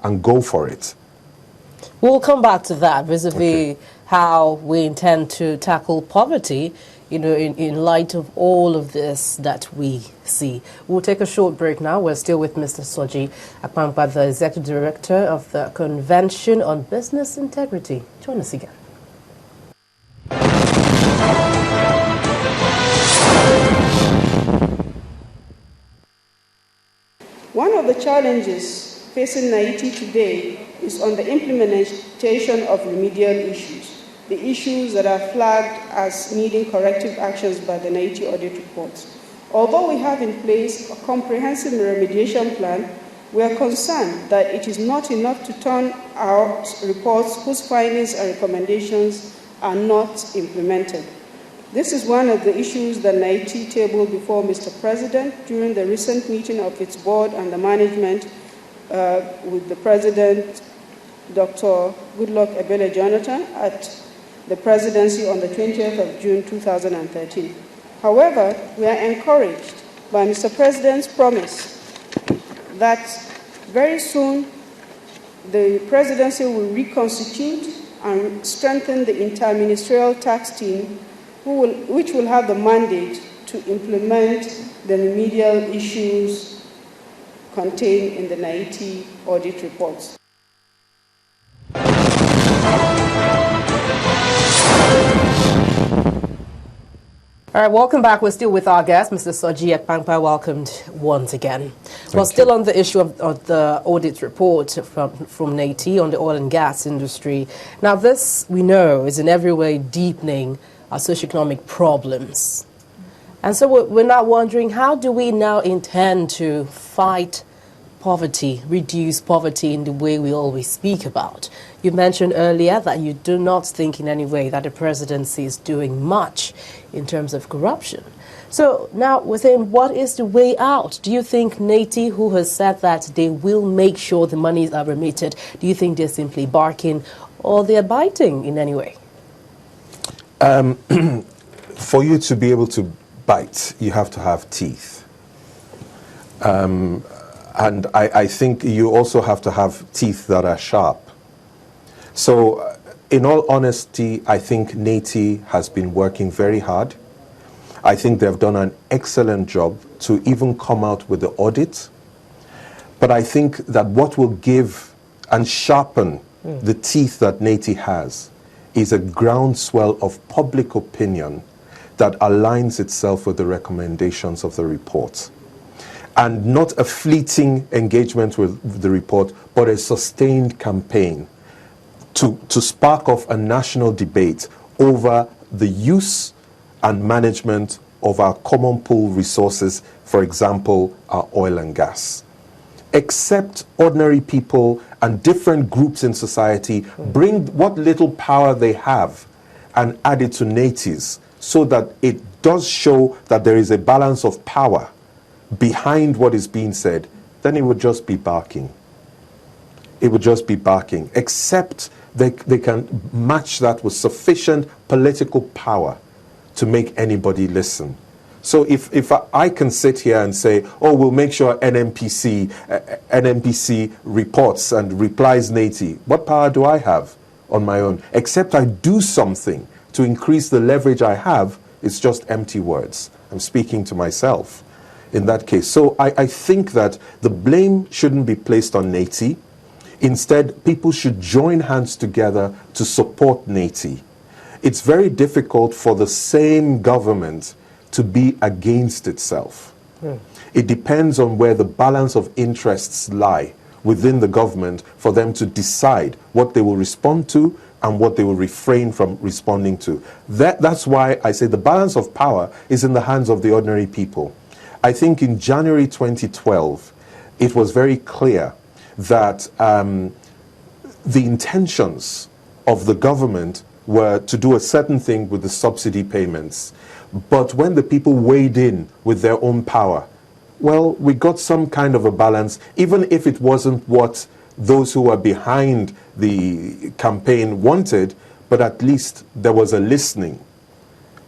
and go for it. We'll come back to that vis-a-vis Okay. how we intend to tackle poverty, you know, in light of all of this that we see. We'll take a short break now. We're still with Mr. Soji Akpamkpa, the Executive Director of the Convention on Business Integrity. Join us again. One of the challenges facing Neiti today is on the implementation of remedial issues, the issues that are flagged as needing corrective actions by the Neiti audit reports. Although we have in place a comprehensive remediation plan, we are concerned that it is not enough to turn out reports whose findings and recommendations are not implemented. This is one of the issues that Neiti tabled before Mr. President during the recent meeting of its board and the management with the President, Dr. Goodluck Ebele Jonathan, at the presidency on the 20th of June 2013. However, we are encouraged by Mr. President's promise that very soon the presidency will reconstitute and strengthen the interministerial tax team, which will have the mandate to implement the remedial issues contained in the Neiti audit reports. All right, welcome back. We're still with our guest, Mr. Soji Akpamkpa. Welcomed once again. We're still on the issue of the audit report from Neiti on the oil and gas industry. Now, this, we know, is in every way deepening our socioeconomic problems. And so we're now wondering, how do we now intend to fight poverty, reduce poverty in the way we always speak about? You mentioned earlier that you do not think in any way that the presidency is doing much in terms of corruption. So now we're saying, what is the way out? Do you think Neiti, who has said that they will make sure the monies are remitted, do you think they're simply barking or they're biting in any way? For you to be able to bite, you have to have teeth. And I think you also have to have teeth that are sharp. So, in all honesty, I think Neiti has been working very hard. I think they've done an excellent job to even come out with the audit. But I think that what will give and sharpen the teeth that Neiti has is a groundswell of public opinion that aligns itself with the recommendations of the report. And not a fleeting engagement with the report, but a sustained campaign to spark off a national debate over the use and management of our common pool resources, for example, our oil and gas. Except ordinary people and different groups in society bring what little power they have and add it to Neiti's, so that it does show that there is a balance of power behind what is being said, then it would just be barking. It would just be barking, except they can match that with sufficient political power to make anybody listen. So if I can sit here and say, oh, we'll make sure NNPC reports and replies Neiti, what power do I have on my own? Except I do something to increase the leverage I have, it's just empty words. I'm speaking to myself in that case. So I think that the blame shouldn't be placed on Neiti. Instead, people should join hands together to support Neiti. It's very difficult for the same government to be against itself. It depends on where the balance of interests lie within the government for them to decide what they will respond to and what they will refrain from responding to. That's why I say the balance of power is in the hands of the ordinary people. I think in January 2012, it was very clear that the intentions of the government were to do a certain thing with the subsidy payments. But when the people weighed in with their own power, well, we got some kind of a balance, even if it wasn't what those who were behind the campaign wanted, but at least there was a listening.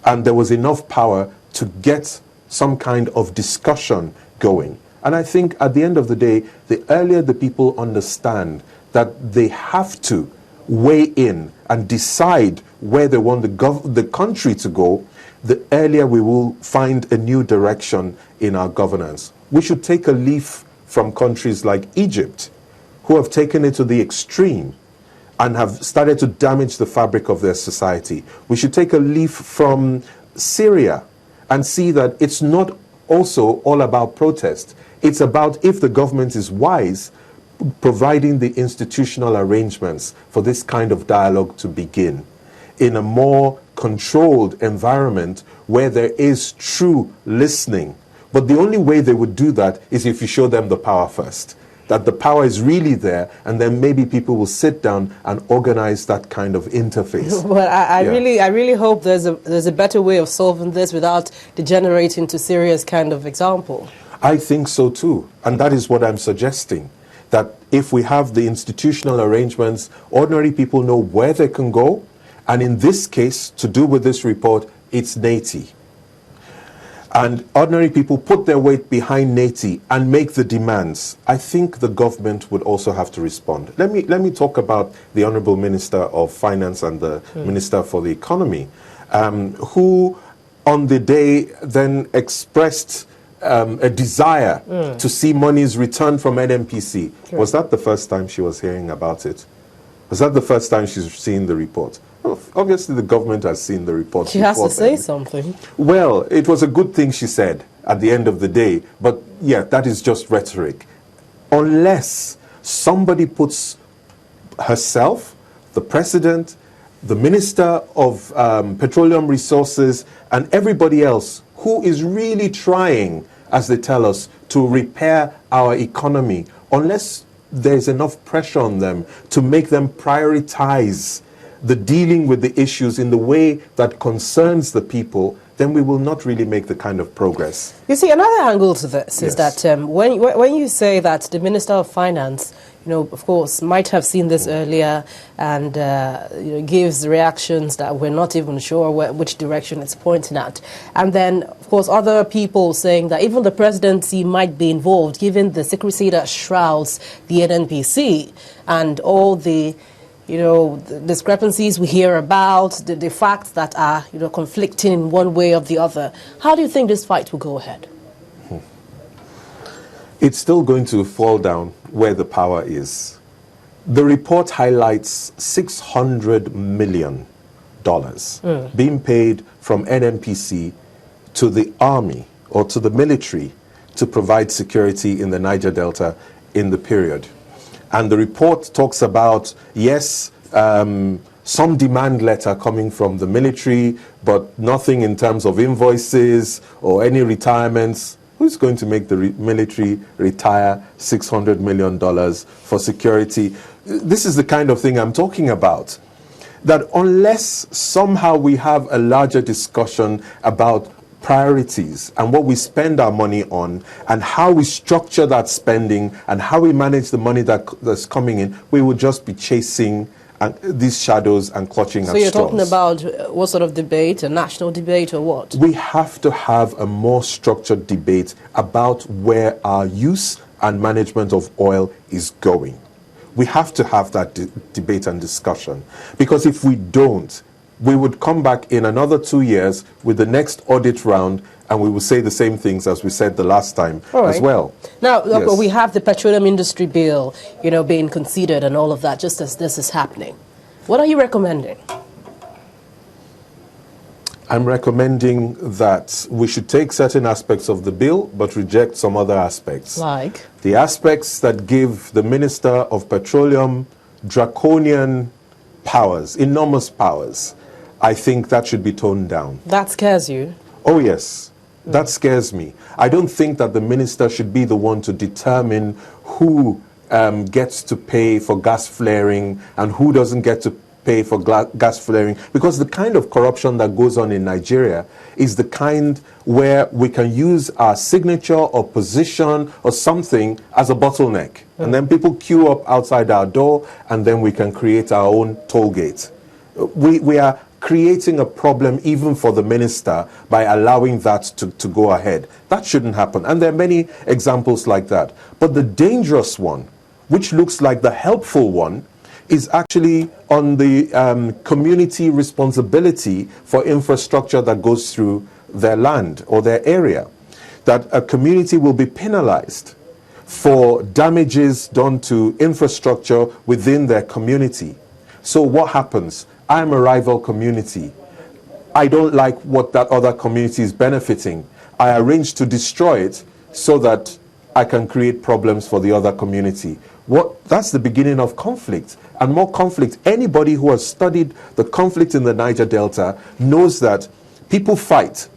And there was enough power to get some kind of discussion going. And I think at the end of the day, the earlier the people understand that they have to weigh in and decide where they want the country to go, the earlier we will find a new direction in our governance. We should take a leaf from countries like Egypt, who have taken it to the extreme and have started to damage the fabric of their society. We should take a leaf from Syria and see that it's not also all about protest. It's about, if the government is wise, providing the institutional arrangements for this kind of dialogue to begin in a more controlled environment where there is true listening. But the only way they would do that is if you show them the power first, that the power is really there, and then maybe people will sit down and organize that kind of interface. Well, I really hope there's a better way of solving this without degenerating to Syria's kind of example. I think so too, and that is what I'm suggesting, that if we have the institutional arrangements, ordinary people know where they can go, and in this case, to do with this report, it's Neiti. And ordinary people put their weight behind Neiti and make the demands. I think the government would also have to respond. Let me talk about the Honourable Minister of Finance and the Minister for the Economy, who on the day then expressed a desire to see monies returned from NNPC. Sure. Was that the first time she was hearing about it? Was that the first time she's seen the report? Well, obviously the government has seen the report. She has to say something. Well, it was a good thing she said at the end of the day, but yeah, that is just rhetoric. Unless somebody puts herself, the president, the Minister of Petroleum Resources, and everybody else who is really trying, as they tell us, to repair our economy, unless there's enough pressure on them to make them prioritize the dealing with the issues in the way that concerns the people, then we will not really make the kind of progress. You see, another angle to this is that when you say that the Minister of Finance, of course, might have seen this earlier and gives reactions that we're not even sure which direction it's pointing at. And then, of course, other people saying that even the presidency might be involved, given the secrecy that shrouds the NNPC and all the the discrepancies we hear about, the facts that are, conflicting in one way or the other. How do you think this fight will go ahead? It's still going to fall down where the power is. The report highlights $600 million being paid from NNPC to the army or to the military to provide security in the Niger Delta in the period. And the report talks about, yes, some demand letter coming from the military, but nothing in terms of invoices or any retirements. Who's going to make the military retire $600 million for security? This is the kind of thing I'm talking about. That unless somehow we have a larger discussion about priorities and what we spend our money on and how we structure that spending and how we manage the money that's coming in, we will just be chasing these shadows and clutching at straws. So you're talking about what sort of debate, a national debate or what? We have to have a more structured debate about where our use and management of oil is going. We have to have that debate and discussion, because if we don't, we would come back in another 2 years with the next audit round and we will say the same things as we said the last time as well. Now, we have the petroleum industry bill, being considered and all of that, just as this is happening. What are you recommending? I'm recommending that we should take certain aspects of the bill but reject some other aspects. Like? The aspects that give the Minister of Petroleum draconian powers, enormous powers. I think that should be toned down. That scares you? Oh, yes. That scares me. I don't think that the minister should be the one to determine who gets to pay for gas flaring and who doesn't get to pay for gas flaring, because the kind of corruption that goes on in Nigeria is the kind where we can use our signature or position or something as a bottleneck. And then people queue up outside our door and then we can create our own toll gate. We are creating a problem even for the minister by allowing that to go ahead. That shouldn't happen. And there are many examples like that. But the dangerous one, which looks like the helpful one, is actually on the community responsibility for infrastructure that goes through their land or their area. That a community will be penalized for damages done to infrastructure within their community. So what happens? I'm a rival community. I don't like what that other community is benefiting. I arrange to destroy it so that I can create problems for the other community. That's the beginning of conflict, and more conflict. Anybody who has studied the conflict in the Niger Delta knows that people fight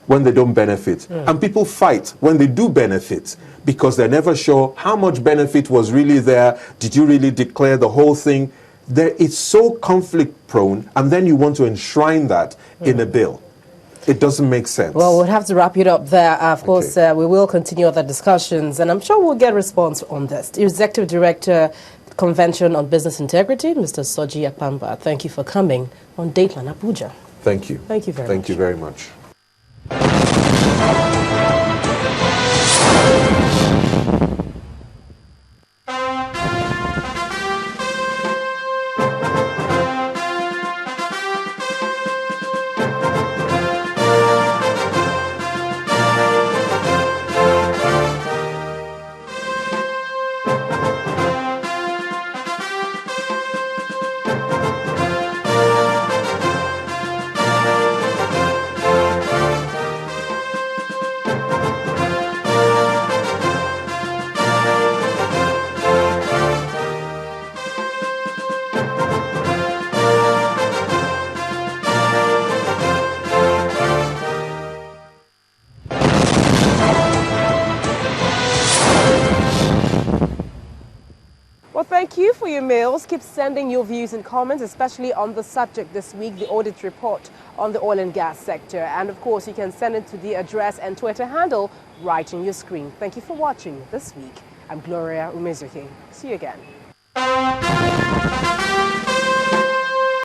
when they don't benefit, and people fight when they do benefit, because they're never sure how much benefit was really there. Did you really declare the whole thing? It's so conflict prone, and then you want to enshrine that in a bill. It doesn't make sense. Well, we'll have to wrap it up there. Of course, we will continue other discussions, and I'm sure we'll get a response on this. The Executive Director, Convention on Business Integrity, Mr. Soji Akpangba, thank you for coming on Dateline Abuja. Thank you. Thank you very much. Thank you very much. Thank you for your mails. Keep sending your views and comments, especially on the subject this week, the audit report on the oil and gas sector. And of course, you can send it to the address and Twitter handle right on your screen. Thank you for watching this week. I'm Gloria Umezuki. See you again.